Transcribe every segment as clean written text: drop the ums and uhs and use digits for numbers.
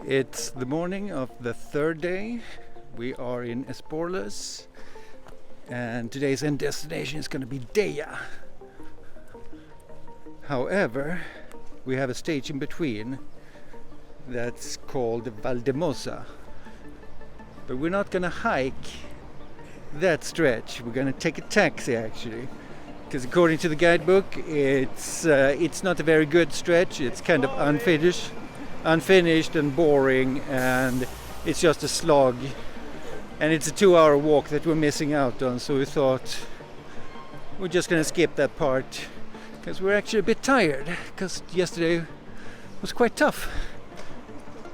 It's the morning of the third day. We are in Esporles, and today's end destination is going to be Deia. However, we have a stage in between that's called Valdemosa. But we're not going to hike that stretch. We're going to take a taxi actually, because according to the guidebook, it's not a very good stretch. It's kind of unfinished and boring, and it's just a slog. And it's a 2-hour walk that we're missing out on. So we thought we're just going to skip that part, because we're actually a bit tired, because yesterday was quite tough.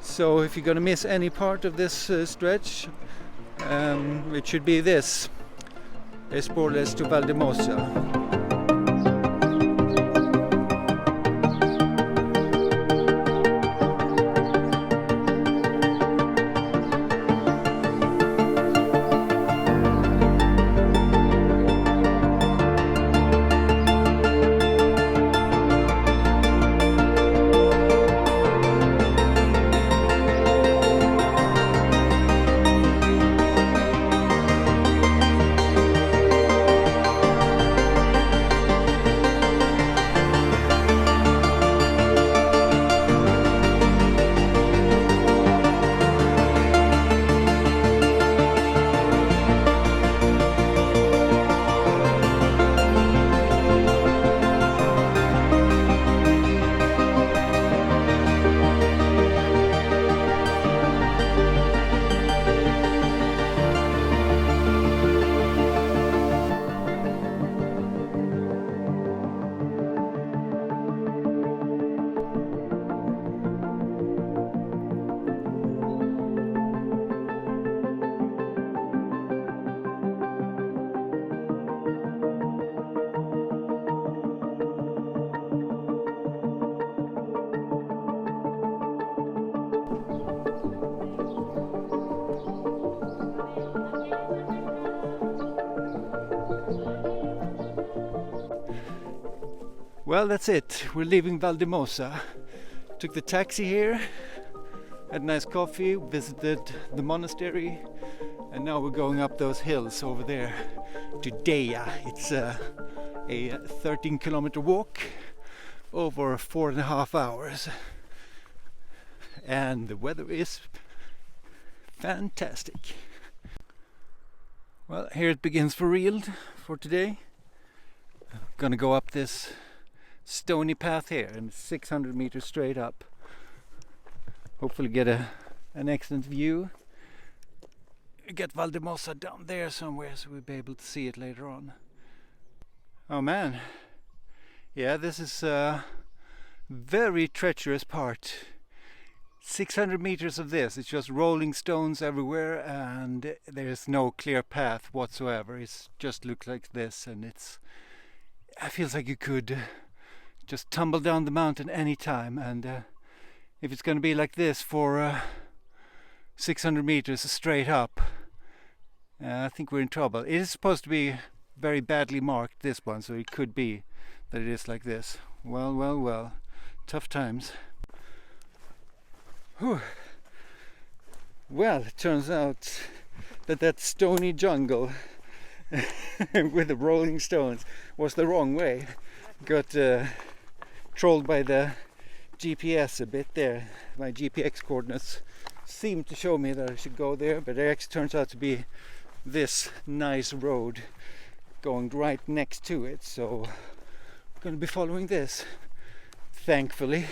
So if you're going to miss any part of this stretch, it should be this, Esporles to Valdemosa. Well, that's it. We're leaving Valdemosa. Took the taxi here, had a nice coffee, visited the monastery, and now we're going up those hills over there to Deia. It's a 13-kilometer walk over 4.5 hours. And the weather is fantastic. Well, here it begins for real for today. I'm gonna go up this stony path here, and 600 meters straight up. Hopefully get an excellent view. Get Valdemosa down there somewhere, so we'll be able to see it later on. Oh man, yeah, this is a very treacherous part. 600 meters of this, it's just rolling stones everywhere, and there's no clear path whatsoever. It just looks like this, and it feels like you could just tumble down the mountain anytime. And if it's going to be like this for 600 meters straight up, I think we're in trouble. It is supposed to be very badly marked, this one, so it could be that it is like this. Well, tough times. Whew. Well, it turns out that stony jungle with the rolling stones was the wrong way. Got trolled by the GPS a bit there. My GPS coordinates seemed to show me that I should go there, but it actually turns out to be this nice road going right next to it, so I'm going to be following this, thankfully.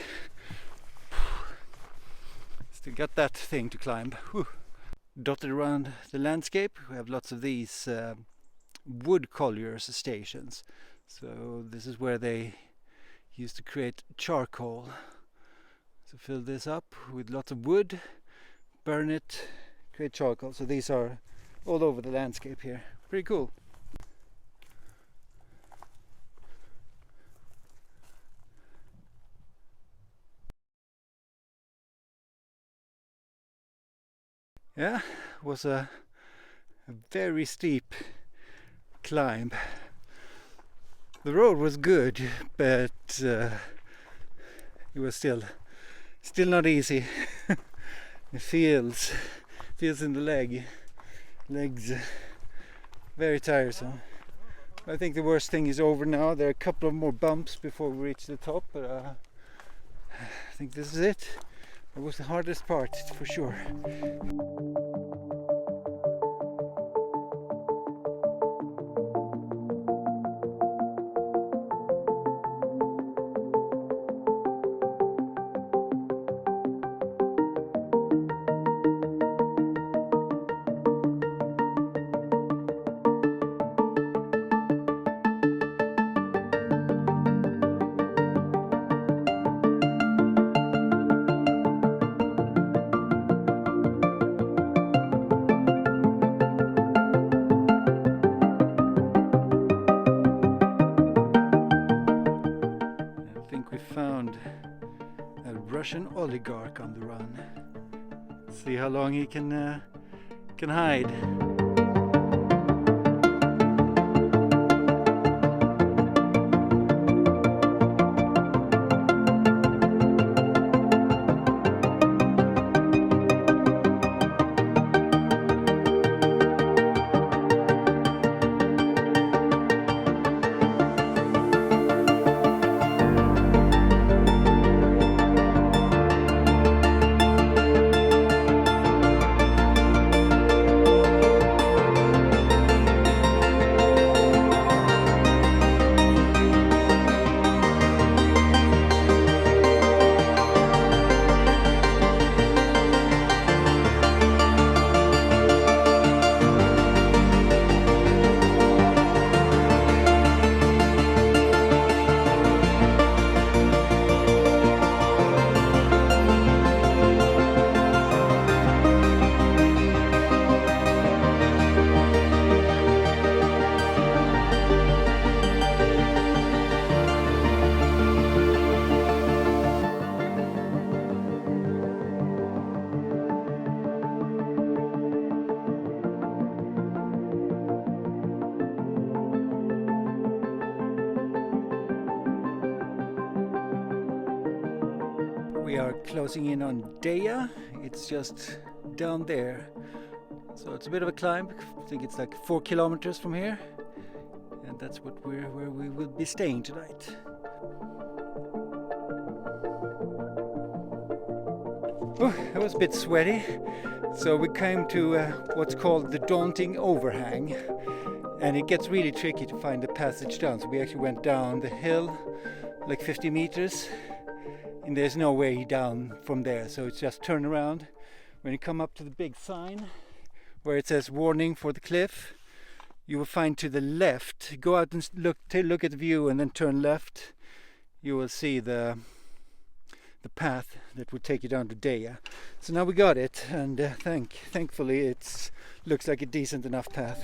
Still got that thing to climb. Whew. Dotted around the landscape we have lots of these wood colliers stations. So this is where they used to create charcoal. So fill this up with lots of wood, burn it, create charcoal. So these are all over the landscape here. Pretty cool. Yeah, it was a very steep climb. The road was good, but it was still not easy. It feels in the legs, very tiresome. I think the worst thing is over now. There are a couple of more bumps before we reach the top, but I think this is it. It was the hardest part, for sure. Found a Russian oligarch on the run. See how long he can hide. We are closing in on Deia. It's just down there, so it's a bit of a climb. I think it's like 4 kilometers from here, and that's where we will be staying tonight. Oh, it was a bit sweaty, so we came to what's called the daunting overhang, and it gets really tricky to find the passage down. So we actually went down the hill like 50 meters, and there's no way down from there, so it's just turn around. When you come up to the big sign where it says warning for the cliff, you will find to the left, go out and look at the view and then turn left. You will see the path that would take you down to Deia. So now we got it, and thankfully it looks like a decent enough path.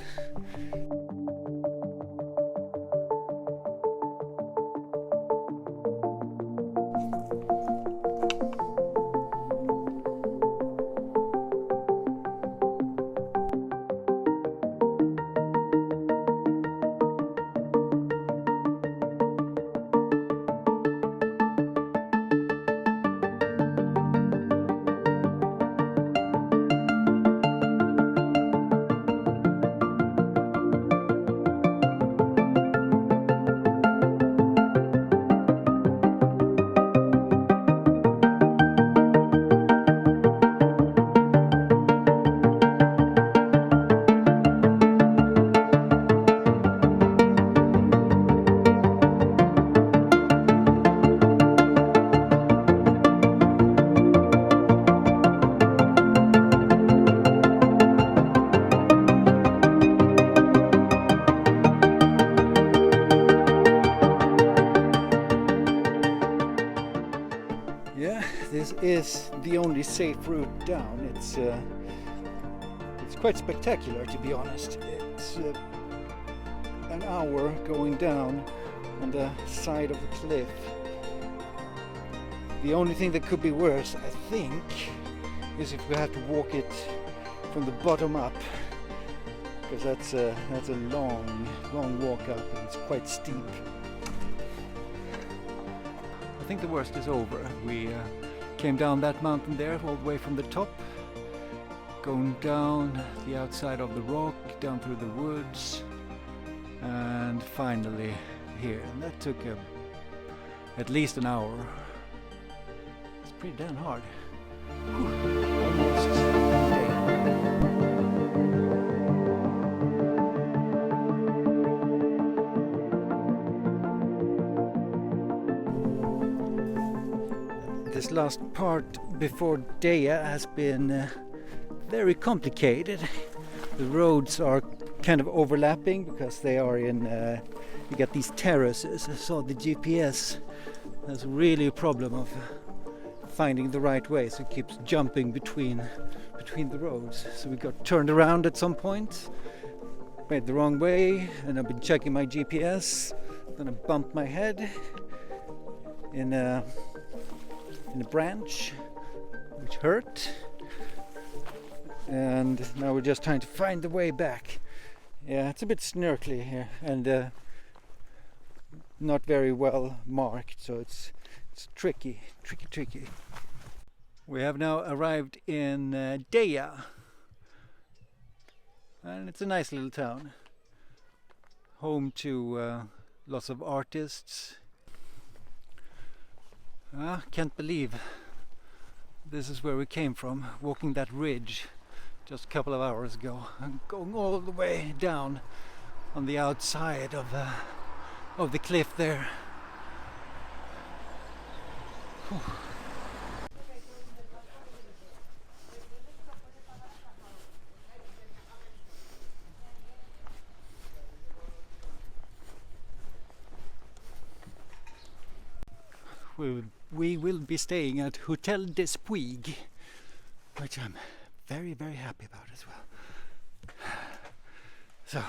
This is the only safe route down. It's quite spectacular, to be honest. It's an hour going down on the side of the cliff. The only thing that could be worse, I think, is if we have to walk it from the bottom up, because that's a long walk up, and it's quite steep. I think the worst is over. We came down that mountain there all the way from the top, going down the outside of the rock, down through the woods, and finally here. And that took at least an hour. It's pretty damn hard. Whew, almost there. This last part before Deia has been very complicated. The roads are kind of overlapping because they are in, you got these terraces, so the GPS has really a problem of finding the right way, so it keeps jumping between the roads. So we got turned around at some point, went the wrong way, and I've been checking my GPS, then I bumped my head in a branch, which hurt, and now we're just trying to find the way back. Yeah, it's a bit snarkly here and not very well marked, so it's tricky. We have now arrived in Deia, and it's a nice little town, home to lots of artists. Can't believe this is where we came from, walking that ridge just a couple of hours ago and going all the way down on the outside of the cliff there. Whew. We will be staying at Hotel des Puig, which I'm very, very happy about as well. So